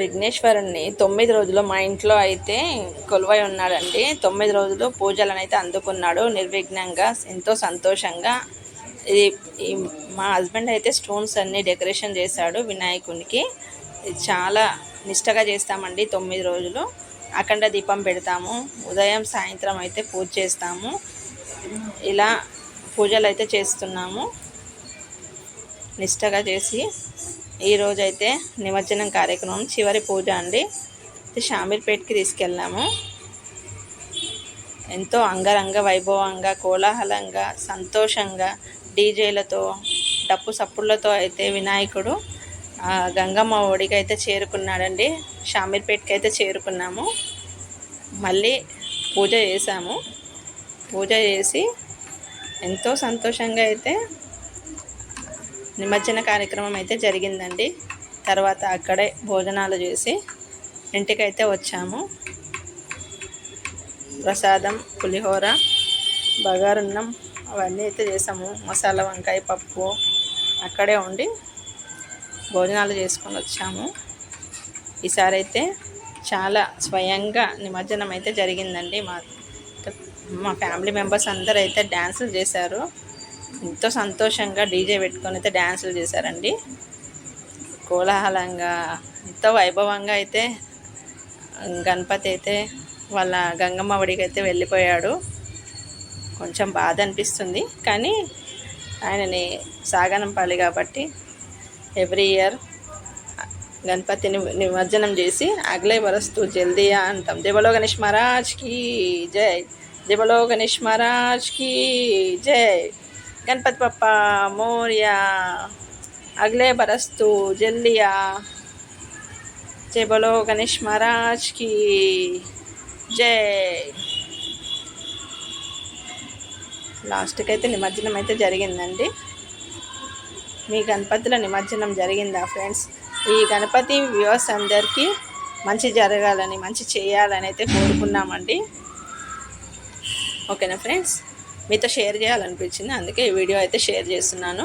విఘ్నేశ్వరుణ్ణి 9 రోజులు మా ఇంట్లో అయితే కొలువై ఉన్నాడండి. 9 రోజులు పూజలను అయితే అందుకున్నాడు నిర్విఘ్నంగా, ఎంతో సంతోషంగా. ఇది మా హస్బెండ్ అయితే స్టోన్స్ అన్నీ డెకరేషన్ చేశాడు వినాయకునికి. ఇది చాలా నిష్టగా చేస్తామండి 9 రోజులు. అఖండ దీపం పెడతాము, ఉదయం సాయంత్రం అయితే పూజ చేస్తాము. ఇలా పూజలు అయితే చేస్తున్నాము నిష్టగా చేసి. ఈరోజైతే నిమజ్జనం కార్యక్రమం చివరి పూజ అండి. షామీర్పేట్కి తీసుకెళ్ళాము. ఎంతో అంగరంగ వైభవంగా, కోలాహలంగా, సంతోషంగా డీజేలతో, డప్పు సప్పుళ్ళతో అయితే వినాయకుడు గంగమ్మ ఒడికి అయితే చేరుకున్నాడండి. షామీర్పేట్కి అయితే చేరుకున్నాము. మళ్ళీ పూజ చేసాము. పూజ చేసి ఎంతో సంతోషంగా అయితే నిమజ్జన కార్యక్రమం అయితే జరిగిందండి. తర్వాత అక్కడే భోజనాలు చేసి ఇంటికైతే వచ్చాము. ప్రసాదం, పులిహోర, బగారన్నం అవన్నీ అయితే చేసాము. మసాలా వంకాయ పప్పు అక్కడే ఉండి భోజనాలు చేసుకొని వచ్చాము. ఈసారి అయితే చాలా స్వయంగా నిమజ్జనం అయితే జరిగిందండి. మా ఫ్యామిలీ మెంబర్స్ అందరూ అయితే డ్యాన్సులు చేశారు. ఎంతో సంతోషంగా డీజే పెట్టుకొని అయితే డ్యాన్సులు చేశారండి. కోలాహలంగా, ఎంతో వైభవంగా అయితే గణపతి అయితే వాళ్ళ గంగమ్మ ఒడికి అయితే వెళ్ళిపోయాడు. కొంచెం బాధ అనిపిస్తుంది, కానీ ఆయనని సాగనంపాలి కాబట్టి ఎవ్రీ ఇయర్ గణపతిని నిమజ్జనం చేసి అగలే వరస్తూ జల్దీయా అంటాం. జై బలో గణేష్ మహారాజ్కి జై, జై బలో గణేష్ మహారాజ్కి జై. गणपति पप्पा मोरिया, अगले बरस तू जल्दिया, जय बोलो गणेश महाराज की जय. లాస్ట్కి అయితే నిమజ్జనం అయితే జరిగిందండి. మీ గణపతిలో నిమజ్జనం జరిగిందా ఫ్రెండ్స్? ఈ గణపతి వ్యూవర్స్ అందరికీ మంచి జరగాలని, మంచి చేయాలని అయితే కోరుకున్నామండి. ఓకేనా ఫ్రెండ్స్? మీతో షేర్ చేయాలనిపించింది, అందుకే ఈ వీడియో అయితే షేర్ చేస్తున్నాను.